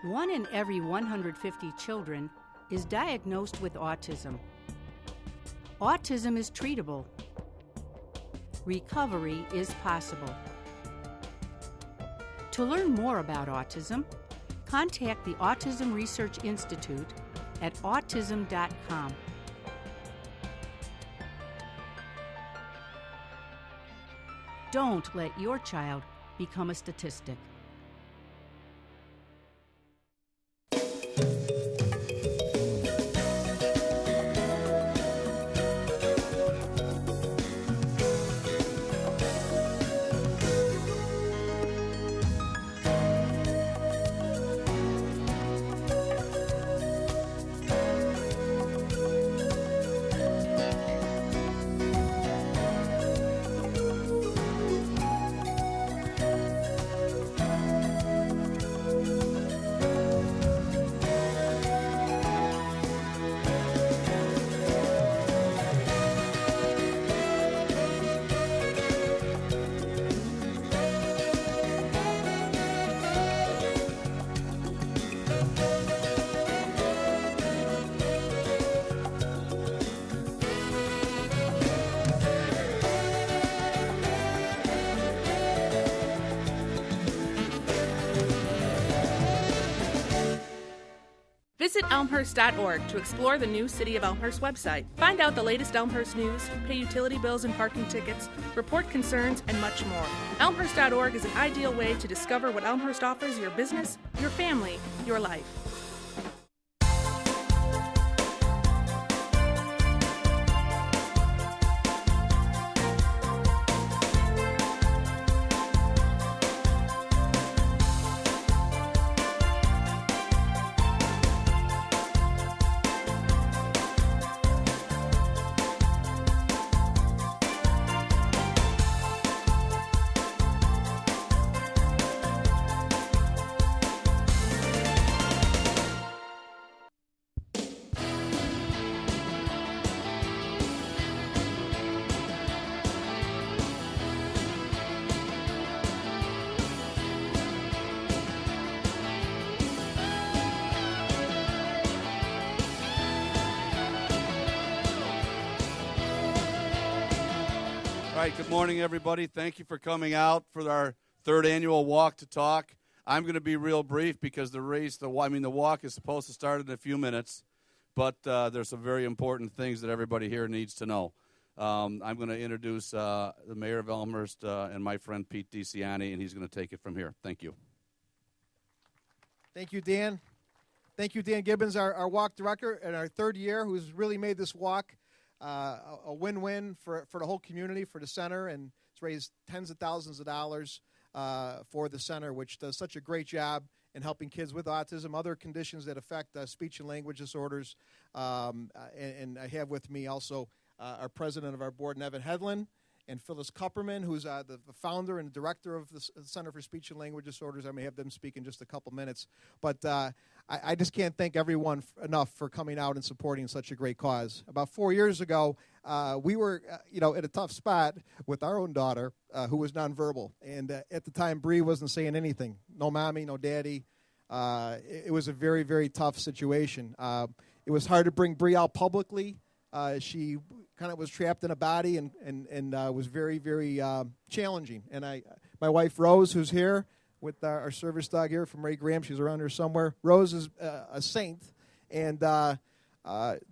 1 in every 150 children is diagnosed with autism. Autism is treatable. Recovery is possible. To learn more about autism, contact the Autism Research Institute at autism.com. Don't let your child become a statistic. Visit elmhurst.org to explore the new City of Elmhurst website. Find out the latest Elmhurst news, pay utility bills and parking tickets, report concerns, and much more. Elmhurst.org is an ideal way to discover what Elmhurst offers your business, your family, your life. All right, good morning, everybody. Thank you for coming out for our third annual Walk to Talk. I'm going to be real brief because the walk is supposed to start in a few minutes, but there's some very important things that everybody here needs to know. I'm going to introduce the Mayor of Elmhurst and my friend Pete DeCiani, and he's going to take it from here. Thank you. Thank you, Dan. Thank you, Dan Gibbons, our walk director in our third year, who's really made this walk a win-win for the whole community, for the center, and it's raised tens of thousands of dollars for the center, which does such a great job in helping kids with autism, other conditions that affect speech and language disorders. And I have with me also our president of our board, Nevin Hedlund, and Phyllis Kupperman, who's the founder and director of the Center for Speech and Language Disorders. I may have them speak in just a couple minutes. But I just can't thank everyone enough for coming out and supporting such a great cause. About 4 years ago, we were at a tough spot with our own daughter, who was nonverbal. And at the time, Bree wasn't saying anything. No mommy, no daddy. It was a very, very tough situation. It was hard to bring Bree out publicly. She kind of was trapped in a body and was very, very challenging. And my wife, Rose, who's here with our service dog here from Ray Graham, she's around here somewhere. Rose is a saint and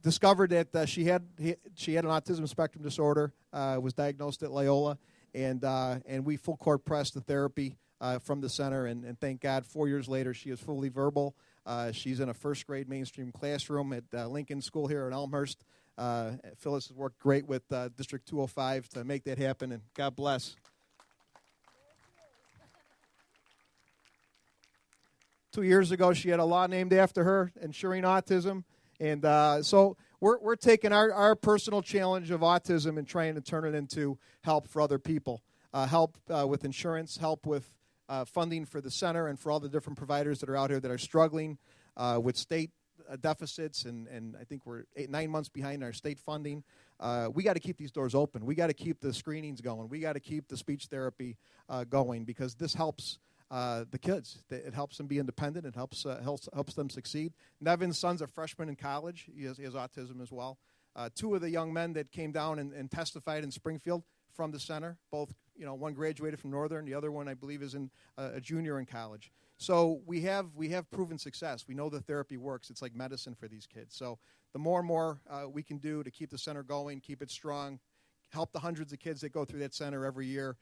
discovered that she had an autism spectrum disorder, was diagnosed at Loyola, and we full court pressed the therapy from the center. And thank God, 4 years later, she is fully verbal. She's in a first grade mainstream classroom at Lincoln School here in Elmhurst. Phyllis has worked great with District 205 to make that happen, and God bless. 2 years ago, she had a law named after her, Ensuring Autism, and so we're taking our personal challenge of autism and trying to turn it into help for other people, help with insurance, help with funding for the center and for all the different providers that are out here that are struggling with state deficits, and I think we're 9 months behind our state funding. We got to keep these doors open. We got to keep the screenings going. We got to keep the speech therapy going because this helps the kids. It helps them be independent. It helps them succeed. Nevin's son's a freshman in college. He has autism as well. Two of the young men that came down and testified in Springfield from the center, both, one graduated from Northern, the other one I believe is in a junior in college. So we have proven success. We know the therapy works. It's like medicine for these kids. So the more and more we can do to keep the center going, keep it strong, help the hundreds of kids that go through that center every year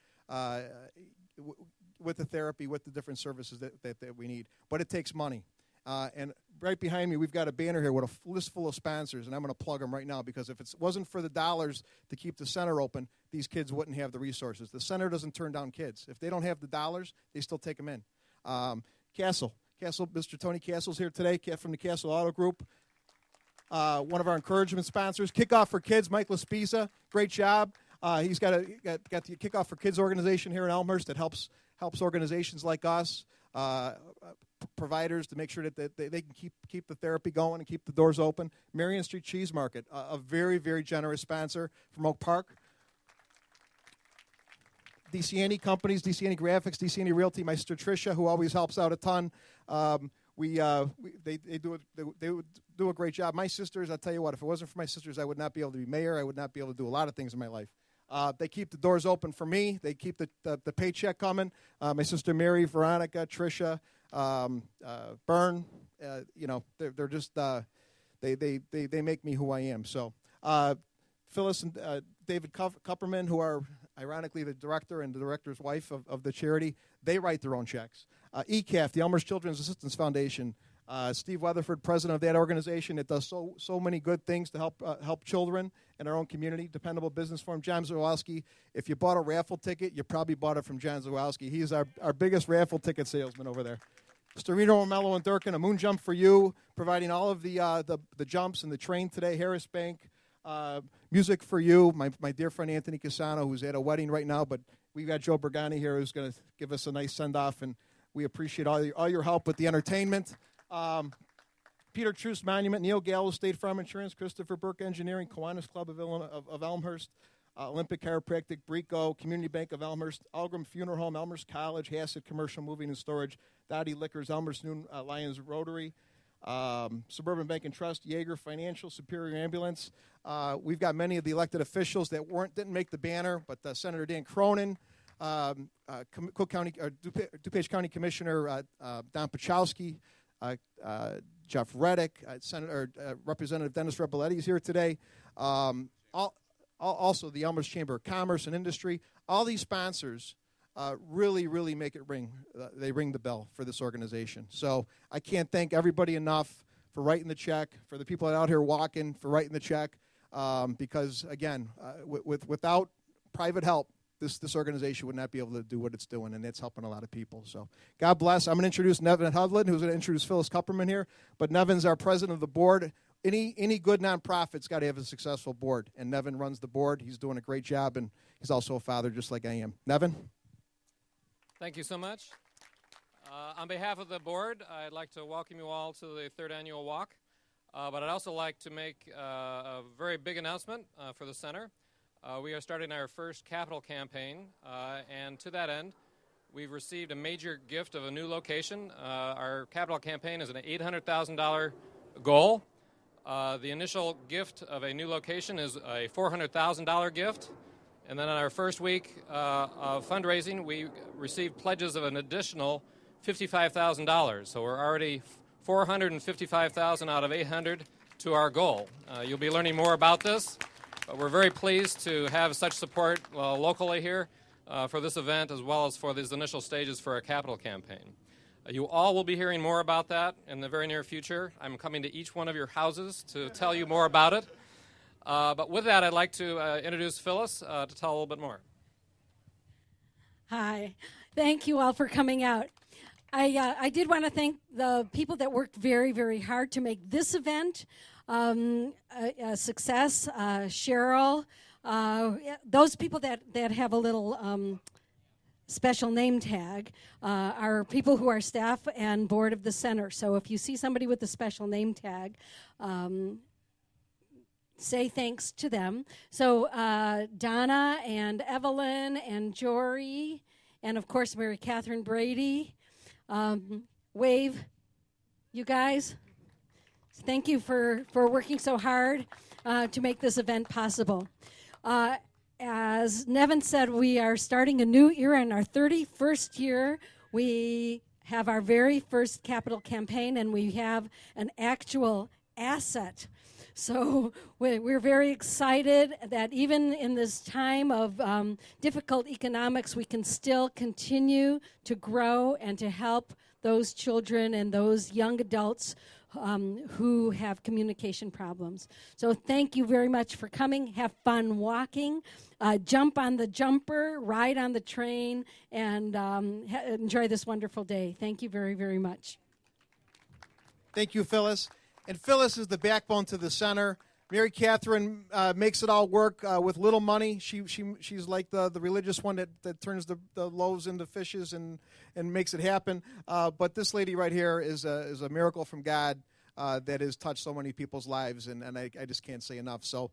with the therapy, with the different services that we need. But it takes money. And right behind me, we've got a banner here with a list full of sponsors, and I'm going to plug them right now because if it wasn't for the dollars to keep the center open, these kids wouldn't have the resources. The center doesn't turn down kids. If they don't have the dollars, they still take them in. Castle, Mr. Tony Castle's here today from the Castle Auto Group. One of our encouragement sponsors, Kickoff for Kids, Mike Laspisa, great job. He's got the Kickoff for Kids organization here in Elmhurst that helps organizations like us, providers, to make sure that they can keep the therapy going and keep the doors open. Marion Street Cheese Market, a very, very generous sponsor from Oak Park. DCNE Companies, DCNE Graphics, DCNE Realty, my sister Tricia, who always helps out a ton. They do a great job. My sisters, I'll tell you what, if it wasn't for my sisters, I would not be able to be mayor. I would not be able to do a lot of things in my life. They keep the doors open for me. They keep the paycheck coming. My sister Mary, Veronica, Tricia, Byrne, they're just they make me who I am. So Phyllis and David Kupperman, who are ironically the director and the director's wife of the charity, they write their own checks. EOKT, the Elmhurst Children's Assistance Foundation, Steve Weatherford, president of that organization, that does so many good things to help children in our own community. Dependable business firm. John Zawalski, if you bought a raffle ticket, you probably bought it from John Zawalski. He's our biggest raffle ticket salesman over there. Storino, Romello, and Durkin, a moon jump for you, providing all of the jumps and the train today. Harris Bank, music for you. My dear friend Anthony Casano, who's at a wedding right now, but we've got Joe Bergani here who's going to give us a nice send-off, and we appreciate all your help with the entertainment. Peter Truce Monument, Neil Gallo, State Farm Insurance, Christopher Burke Engineering, Kiwanis Club of Elmhurst, Olympic Chiropractic, Brico, Community Bank of Elmhurst, Algram Funeral Home, Elmhurst College, Hassett Commercial Moving and Storage, Dottie Liquors, Elmhurst Noon Lions Rotary, Suburban Bank and Trust, Yeager Financial, Superior Ambulance. We've got many of the elected officials that didn't make the banner, but Senator Dan Cronin, Cook County, DuPage County Commissioner Don Pachowski, Jeff Reddick, Representative Dennis Rebelletti is here today. Also, the Elmhurst Chamber of Commerce and Industry. All these sponsors really, really make it ring. They ring the bell for this organization. So I can't thank everybody enough for writing the check, for the people out here walking, for writing the check, because, again, without private help, this organization would not be able to do what it's doing, and it's helping a lot of people. So God bless. I'm going to introduce Nevin Hudlin, who's going to introduce Phyllis Kupperman here. But Nevin's our president of the board. Any good nonprofit's got to have a successful board, and Nevin runs the board. He's doing a great job, and he's also a father just like I am. Nevin? Thank you so much. On behalf of the board, I'd like to welcome you all to the third annual walk. But I'd also like to make a very big announcement for the center. We are starting our first capital campaign, and to that end, we've received a major gift of a new location. Our capital campaign is an $800,000 goal. The initial gift of a new location is a $400,000 gift. And then on our first week of fundraising, we received pledges of an additional $55,000. So we're already $455,000 out of $800 to our goal. You'll be learning more about this. But we're very pleased to have such support locally here for this event, as well as for these initial stages for our capital campaign. You all will be hearing more about that in the very near future. I'm coming to each one of your houses to tell you more about it. But with that, I'd like to introduce Phyllis to tell a little bit more. Hi. Thank you all for coming out. I did want to thank the people that worked very, very hard to make this event a success. Cheryl, those people that have a little special name tag are people who are staff and board of the center. So if you see somebody with a special name tag, say thanks to them. So Donna and Evelyn and Jory and, of course, Mary Catherine Brady, Wave, you guys. Thank you for working so hard to make this event possible. As Nevin said, we are starting a new era in our 31st year. We have our very first capital campaign, and we have an actual asset. So we're very excited that even in this time of difficult economics, we can still continue to grow and to help those children and those young adults who have communication problems. So thank you very much for coming. Have fun walking. Jump on the jumper, ride on the train, and enjoy this wonderful day. Thank you very, very much. Thank you, Phyllis. And Phyllis is the backbone to the center. Mary Catherine makes it all work with little money. She's like the religious one that turns the loaves into fishes and makes it happen. But this lady right here is a miracle from God that has touched so many people's lives, and I just can't say enough. So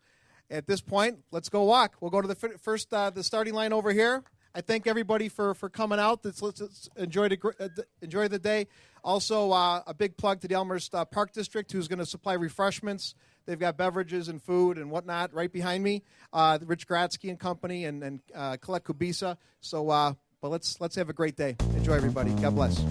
at this point, let's go walk. We'll go to the starting line over here. I thank everybody for coming out. Let's enjoy the day. Also, a big plug to the Elmhurst Park District, who's going to supply refreshments. They've got beverages and food and whatnot right behind me. Rich Gratzky and Company and Colette Kubisa. So, but let's have a great day. Enjoy, everybody. God bless.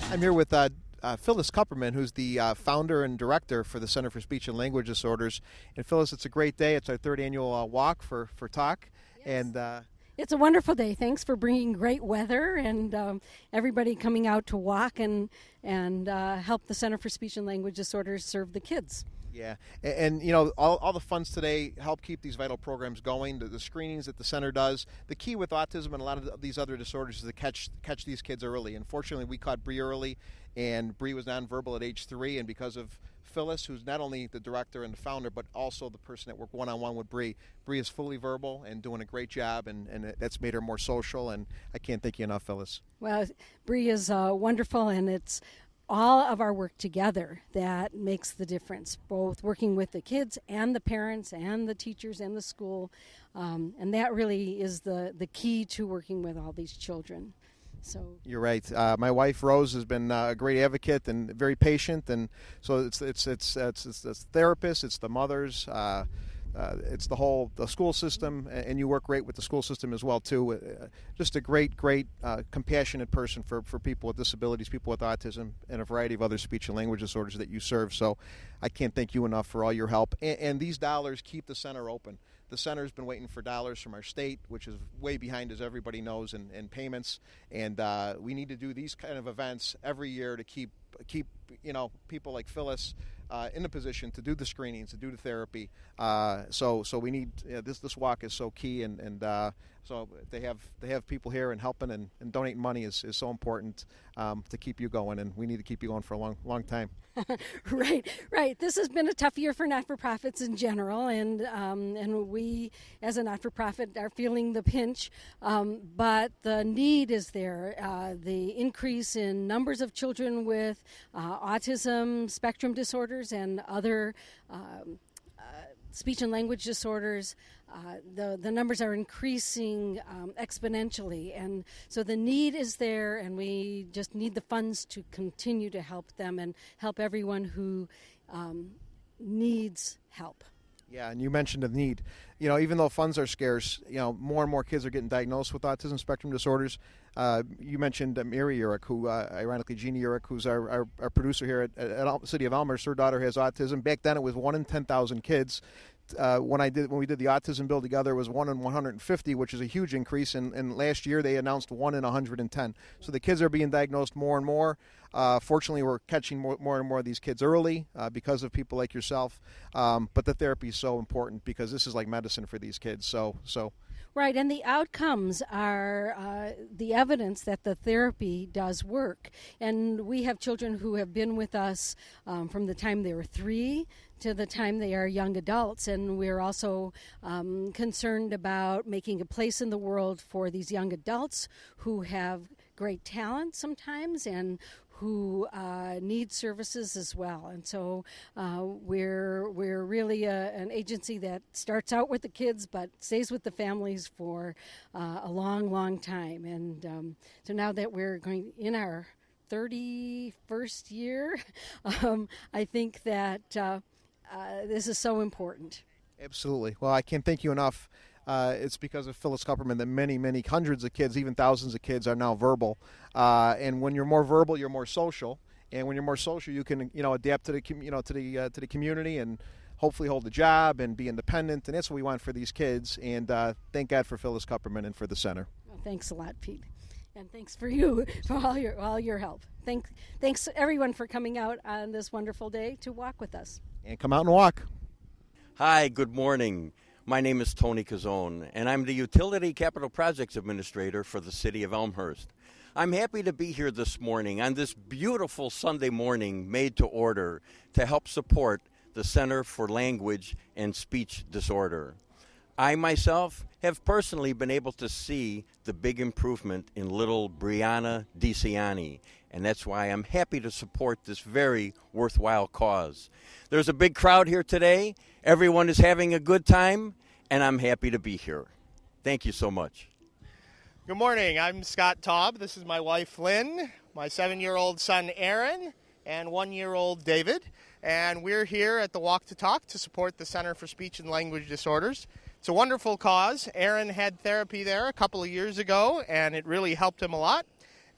I'm here with Phyllis Kupperman, who's the founder and director for the Center for Speech and Language Disorders. And Phyllis, it's a great day. It's our third annual walk for talk. Yes. And it's a wonderful day. Thanks for bringing great weather and everybody coming out to walk and help the Center for Speech and Language Disorders serve the kids. Yeah, and you know, all the funds today help keep these vital programs going, the screenings that the center does. The key with autism and a lot of these other disorders is to catch these kids early. Unfortunately, we caught Bree early, and Bree was nonverbal at age 3, and because of Phyllis, who's not only the director and the founder, but also the person that worked one-on-one with Bree. Bree is fully verbal and doing a great job, and that's made her more social, and I can't thank you enough, Phyllis. Well, Bree is wonderful, and it's all of our work together that makes the difference, both working with the kids and the parents and the teachers and the school, and that really is the key to working with all these children. So you're right. My wife Rose has been a great advocate and very patient, and so it's therapists, it's the mothers, it's the school system, and you work great with the school system as well too. Just a great compassionate person for people with disabilities, people with autism, and a variety of other speech and language disorders that you serve. So I can't thank you enough for all your help. And these dollars keep the center open. The center's been waiting for dollars from our state, which is way behind, as everybody knows, in payments. And we need to do these kind of events every year to keep people like Phyllis in a position to do the screenings, to do the therapy. So we need this walk is so key, and so they have people here and helping and donating money is so important to keep you going, and we need to keep you going for a long time. Right. This has been a tough year for not-for-profits in general, and we, as a not-for-profit, are feeling the pinch. But the need is there. The increase in numbers of children with autism, spectrum disorders, and other speech and language disorders. The numbers are increasing exponentially, and so the need is there, and we just need the funds to continue to help them and help everyone who needs help. Yeah, and you mentioned the need. Even though funds are scarce, more and more kids are getting diagnosed with autism spectrum disorders. You mentioned Mary Urich, who, ironically, Jeannie Urich, who's our producer here at the city of Elmhurst. Her daughter has autism. Back then, it was 1 in 10,000 kids. When we did the autism bill together, it was 1 in 150, which is a huge increase. And last year they announced 1 in 110. So the kids are being diagnosed more and more. Fortunately, we're catching more and more of these kids early because of people like yourself. But the therapy is so important because this is like medicine for these kids. So. Right, and the outcomes are the evidence that the therapy does work. And we have children who have been with us from the time they were 3 to the time they are young adults. And we're also concerned about making a place in the world for these young adults who have great talent sometimes and who need services as well. And so we're really an agency that starts out with the kids but stays with the families for a long time. And so now that we're going in our 31st year, I think that this is so important. Absolutely. Well, I can't thank you enough. It's because of Phyllis Kupperman that many hundreds of kids, even thousands of kids, are now verbal. And when you're more verbal, you're more social. And when you're more social, you can adapt to the to the community and hopefully hold a job and be independent. And that's what we want for these kids. And thank God for Phyllis Kupperman and for the center. Well, thanks a lot, Pete. And thanks for you for all your help. Thanks everyone for coming out on this wonderful day to walk with us. And come out and walk. Hi, good morning. My name is Tony Cazzone, and I'm the Utility Capital Projects Administrator for the City of Elmhurst. I'm happy to be here this morning on this beautiful Sunday morning made to order to help support the Center for Language and Speech Disorder. I myself have personally been able to see the big improvement in little Brianna DeCiani, and that's why I'm happy to support this very worthwhile cause. There's a big crowd here today. Everyone is having a good time, and I'm happy to be here. Thank you so much. Good morning. I'm Scott Taub. This is my wife, Lynn, my 7-year-old son, Aaron, and 1-year-old David. And we're here at the Walk to Talk to support the Center for Speech and Language Disorders. It's a wonderful cause. Aaron had therapy there a couple of years ago, and it really helped him a lot.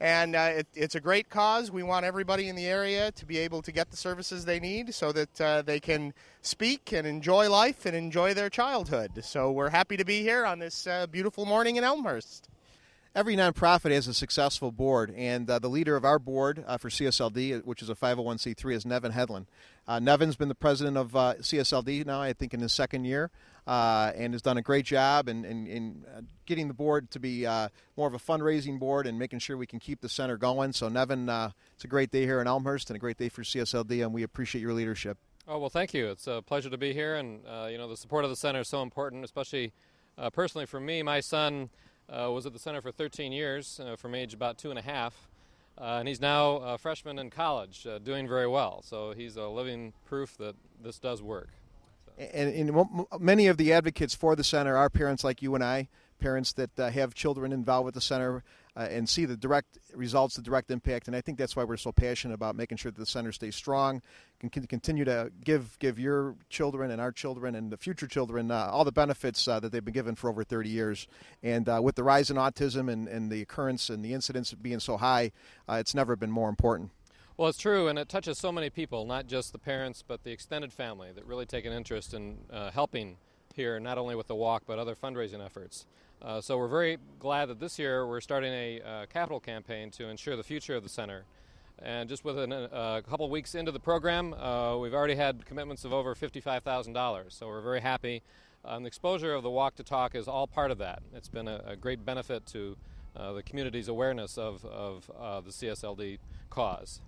And it's a great cause. We want everybody in the area to be able to get the services they need so that they can speak and enjoy life and enjoy their childhood. So we're happy to be here on this beautiful morning in Elmhurst. Every nonprofit has a successful board, and the leader of our board for CSLD, which is a 501c3, is Nevin Hedlund. Nevin's been the president of CSLD now, I think, in his 2nd year, and has done a great job in getting the board to be more of a fundraising board and making sure we can keep the center going. So, Nevin, it's a great day here in Elmhurst and a great day for CSLD, and we appreciate your leadership. Oh, well, thank you. It's a pleasure to be here, and the support of the center is so important, especially personally for me. My son was at the center for 13 years, from age about 2.5, and he's now a freshman in college, doing very well. So he's a living proof that this does work. So. And many of the advocates for the center are parents like you and I, parents that have children involved with the center and see the direct results, the direct impact. And I think that's why we're so passionate about making sure that the center stays strong, can continue to give your children and our children and the future children all the benefits that they've been given for over 30 years. And with the rise in autism and the occurrence and the incidence being so high, it's never been more important. Well, it's true, and it touches so many people, not just the parents, but the extended family that really take an interest in helping here, not only with the walk, but other fundraising efforts. So we're very glad that this year we're starting a capital campaign to ensure the future of the center. And just within a couple weeks into the program, we've already had commitments of over $55,000. So we're very happy. The exposure of the Walk to Talk is all part of that. It's been a great benefit to the community's awareness of the CSLD cause.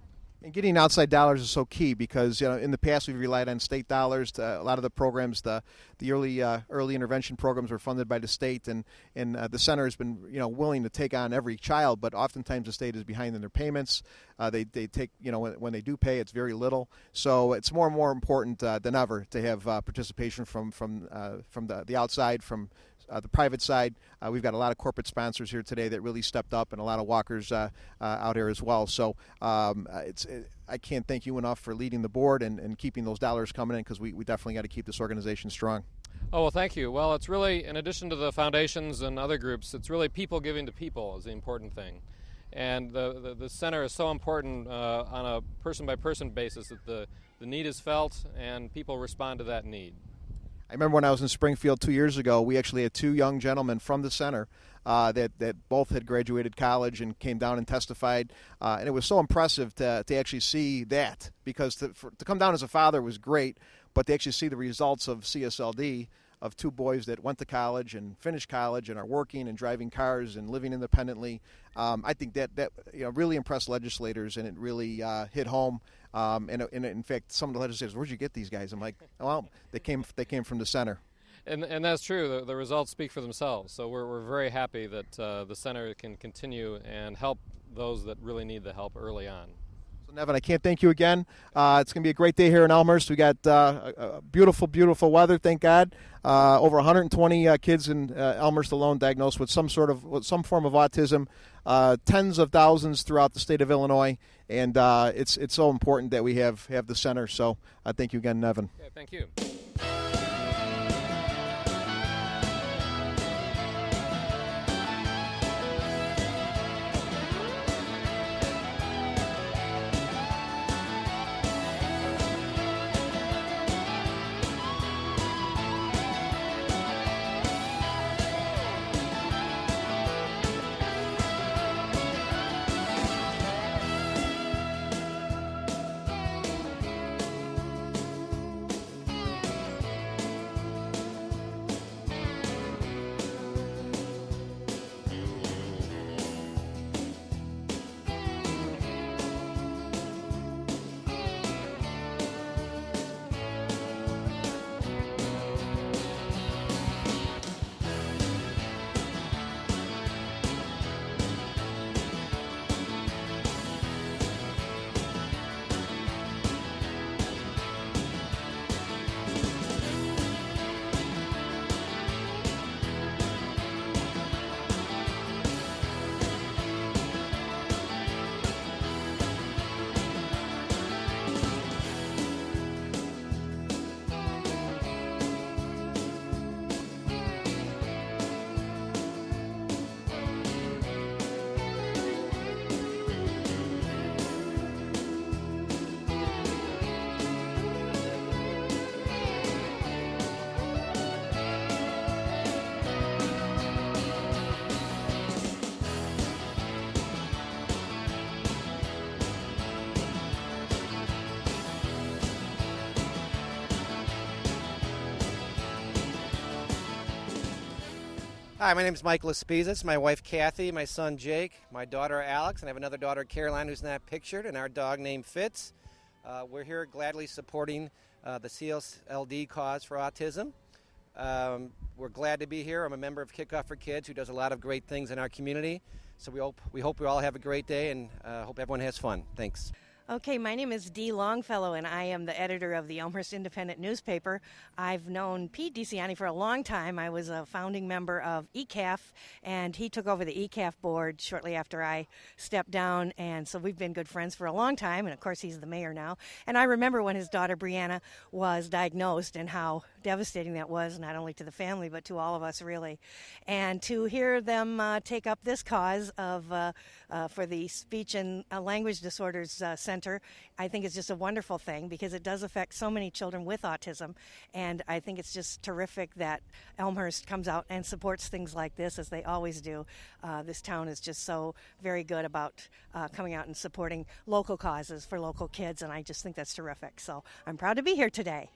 And getting outside dollars is so key because in the past we've relied on state dollars. A lot of the programs, the early intervention programs, were funded by the state, and the center has been willing to take on every child, but oftentimes the state is behind in their payments. They take when they do pay, it's very little. So it's more and more important than ever to have participation from the outside, from the private side. We've got a lot of corporate sponsors here today that really stepped up, and a lot of walkers out here as well. So I can't thank you enough for leading the board and keeping those dollars coming in, because we definitely got to keep this organization strong. Oh, well, thank you. Well, it's really, in addition to the foundations and other groups, it's really people giving to people is the important thing. And the center is so important on a person-by-person basis that the need is felt and people respond to that need. I remember when I was in Springfield 2 years ago, we actually had two young gentlemen from the center that both had graduated college and came down and testified. And it was so impressive to actually see that, because to come down as a father was great, but to actually see the results of CSLD, of two boys that went to college and finished college and are working and driving cars and living independently, I think that really impressed legislators, and it really hit home. And in fact, some of the legislators, where'd you get these guys? I'm like, well, they came from the center. And that's true. The results speak for themselves. So we're very happy that the center can continue and help those that really need the help early on. So Nevin, I can't thank you again. It's going to be a great day here in Elmhurst. We got beautiful, beautiful weather, thank God. Over 120 kids in Elmhurst alone diagnosed with some form of autism. Tens of thousands throughout the state of Illinois, and it's so important that we have the center. So thank you again, Nevin. Okay, thank you. Hi, my name is Mike Lespizas, my wife Kathy, my son Jake, my daughter Alex, and I have another daughter Caroline who's not pictured, and our dog named Fitz. We're here gladly supporting the CSLD cause for autism. We're glad to be here. I'm a member of Kickoff for Kids, who does a lot of great things in our community. So we hope we all have a great day, and hope everyone has fun. Thanks. Okay, my name is Dee Longfellow, and I am the editor of the Elmhurst Independent newspaper. I've known Pete DeCiani for a long time. I was a founding member of ECAF, and he took over the ECAF board shortly after I stepped down, and so we've been good friends for a long time, and of course he's the mayor now. And I remember when his daughter Brianna was diagnosed and how devastating that was, not only to the family but to all of us, really. And to hear them take up this cause of for the Speech and Language Disorders Center, I think it's just a wonderful thing, because it does affect so many children with autism. And I think it's just terrific that Elmhurst comes out and supports things like this, as they always do. This town is just so very good about coming out and supporting local causes for local kids, and I just think that's terrific. So I'm proud to be here today.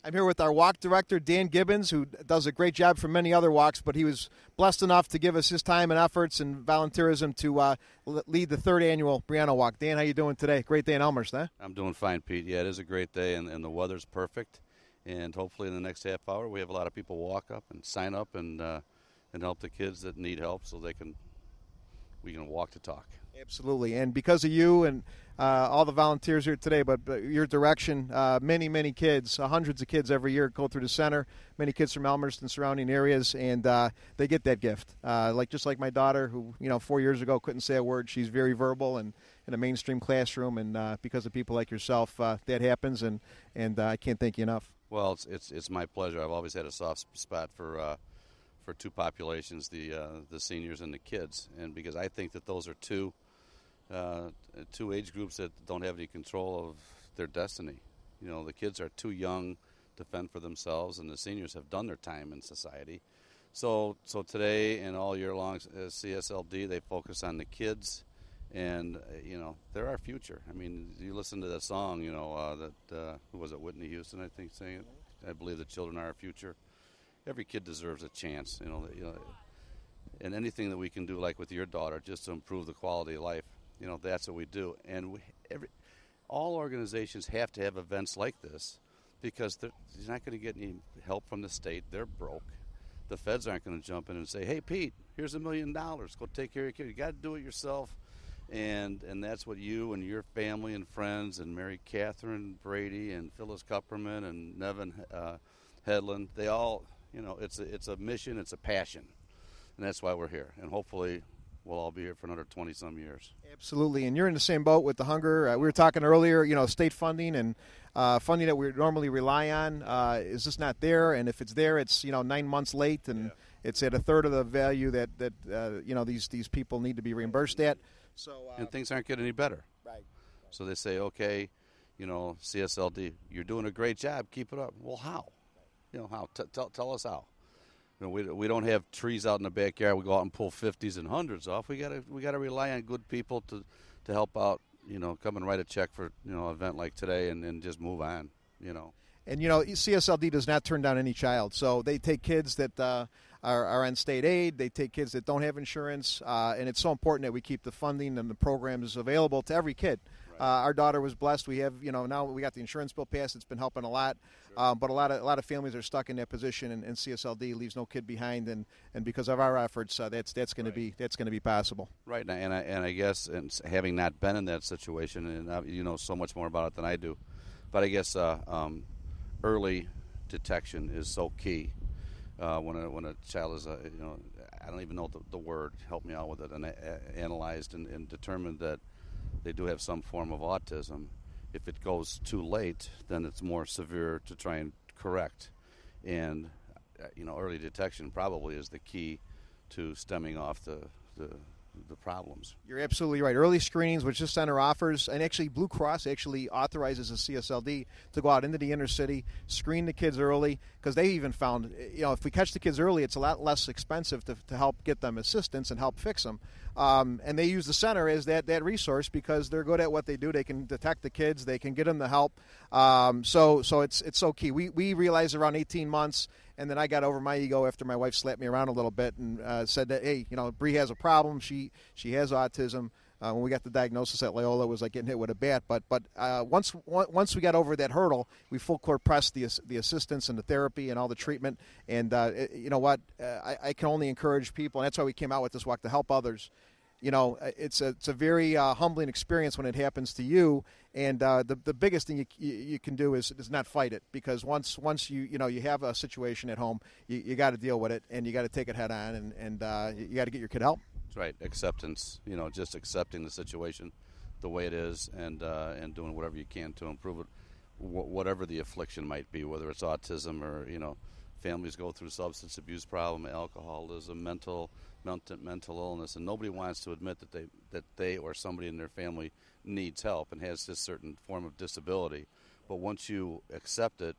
I'm here with our walk director, Dan Gibbons, who does a great job for many other walks, but he was blessed enough to give us his time and efforts and volunteerism to lead the third annual Brianna Walk. Dan, how you doing today? Great day in Elmhurst, huh? I'm doing fine, Pete. Yeah, it is a great day, and the weather's perfect. And hopefully in the next half hour we have a lot of people walk up and sign up and help the kids that need help, so we can walk to talk. Absolutely, and because of you and all the volunteers here today, but your direction, many kids, hundreds of kids every year go through the center, many kids from Elmhurst and surrounding areas, and they get that gift. Just like my daughter, who 4 years ago couldn't say a word. She's very verbal and in a mainstream classroom, and because of people like yourself, that happens, and I can't thank you enough. Well, it's my pleasure. I've always had a soft spot for two populations, the seniors and the kids, and because I think that those are two age groups that don't have any control of their destiny. The kids are too young to fend for themselves, and the seniors have done their time in society. So today and all year long, as CSLD, they focus on the kids, and they're our future. I mean, you listen to that song, who was it, Whitney Houston, I think, saying it? I believe the children are our future. Every kid deserves a chance, and anything that we can do, like with your daughter, just to improve the quality of life, that's what we do. And all organizations have to have events like this, because they're not going to get any help from the state. They're broke. The feds aren't going to jump in and say, "Hey, Pete, here's $1 million. Go take care of your kid." You got to do it yourself, and that's what you and your family and friends and Mary Catherine Brady and Phyllis Kupperman and Nevin Hedlund, they all. It's a mission, it's a passion, and that's why we're here. And hopefully we'll all be here for another 20-some years. Absolutely, and you're in the same boat with the hunger. We were talking earlier, state funding and funding that we normally rely on is just not there, and if it's there, it's 9 months late, and it's at a third of the value that these people need to be reimbursed at. So and things aren't getting any better. Right. So they say, okay, CSLD, you're doing a great job, keep it up. Well, how? How? Tell us how. We don't have trees out in the backyard. We go out and pull 50s and 100s off. We gotta rely on good people to help out. Come and write a check for an event like today, and just move on. And CSLD does not turn down any child. So they take kids that are on state aid. They take kids that don't have insurance, and it's so important that we keep the funding and the programs available to every kid. Our daughter was blessed. We have, now we got the insurance bill passed. It's been helping a lot. Sure. But a lot of families are stuck in that position, and CSLD leaves no kid behind. And because of our efforts, that's going to be possible. Right. And I guess, and having not been in that situation, and you know so much more about it than I do, but I guess early detection is so key. When a child is, I don't even know the word. Help me out with it. And analyzed and determined that they do have some form of autism. If it goes too late, then it's more severe to try and correct. And early detection probably is the key to stemming off the problems. You're absolutely right. Early screenings, which this center offers, and actually Blue Cross actually authorizes a CSLD to go out into the inner city, screen the kids early, because they even found, if we catch the kids early, it's a lot less expensive to help get them assistance and help fix them. And they use the center as that resource because they're good at what they do. They can detect the kids. They can get them the help. So it's so key. We realized around 18 months, and then I got over my ego after my wife slapped me around a little bit and said that, hey, Bree has a problem. She has autism. When we got the diagnosis at Loyola, it was like getting hit with a bat. But once we got over that hurdle, we full court pressed the assistance and the therapy and all the treatment. And you know what? I can only encourage people, and that's why we came out with this walk to help others. It's a very humbling experience when it happens to you. And the biggest thing you can do is not fight it, because once you have a situation at home, you got to deal with it, and you got to take it head on, and you got to get your kid help. That's right. Acceptance. Just accepting the situation the way it is, and doing whatever you can to improve it. whatever the affliction might be, whether it's autism or, families go through substance abuse problem, alcoholism, mental illness, and nobody wants to admit that they or somebody in their family needs help and has this certain form of disability. But once you accept it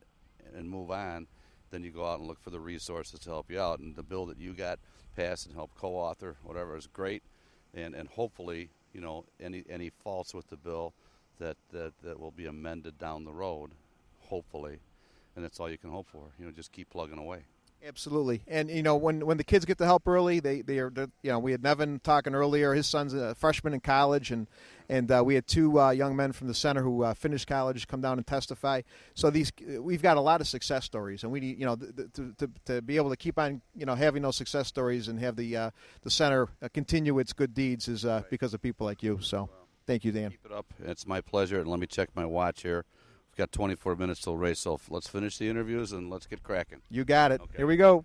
and move on, then you go out and look for the resources to help you out. And the bill that you got passed and helped co-author, whatever, is great. And hopefully, any faults with the bill that will be amended down the road, hopefully. And that's all you can hope for. Just keep plugging away. Absolutely. And, when the kids get the help early, they are, we had Nevin talking earlier. His son's a freshman in college, and we had two young men from the center who finished college come down and testify. So we've got a lot of success stories, and we need, to be able to keep on, having those success stories and have the center continue its good deeds is because of people like you. So thank you, Dan. Keep it up. It's my pleasure. And let me check my watch here. Got 24 minutes till race, so let's finish the interviews and let's get cracking. You got it. Okay. Here we go.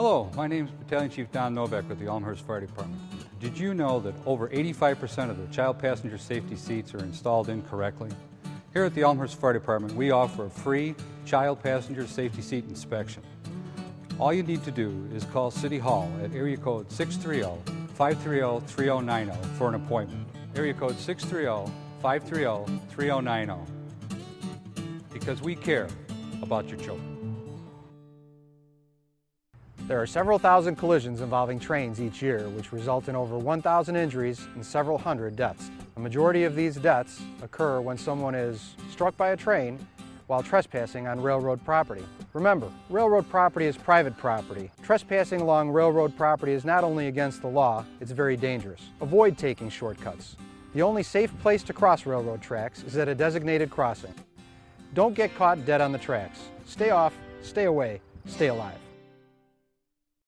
Hello, my name is Battalion Chief Don Novak with the Elmhurst Fire Department. Did you know that over 85% of the child passenger safety seats are installed incorrectly? Here at the Elmhurst Fire Department, we offer a free child passenger safety seat inspection. All you need to do is call City Hall at area code 630-530-3090 for an appointment. Area code 630-530-3090. Because we care about your children. There are several thousand collisions involving trains each year, which result in over 1,000 injuries and several hundred deaths. A majority of these deaths occur when someone is struck by a train while trespassing on railroad property. Remember, railroad property is private property. Trespassing along railroad property is not only against the law, it's very dangerous. Avoid taking shortcuts. The only safe place to cross railroad tracks is at a designated crossing. Don't get caught dead on the tracks. Stay off, stay away, stay alive.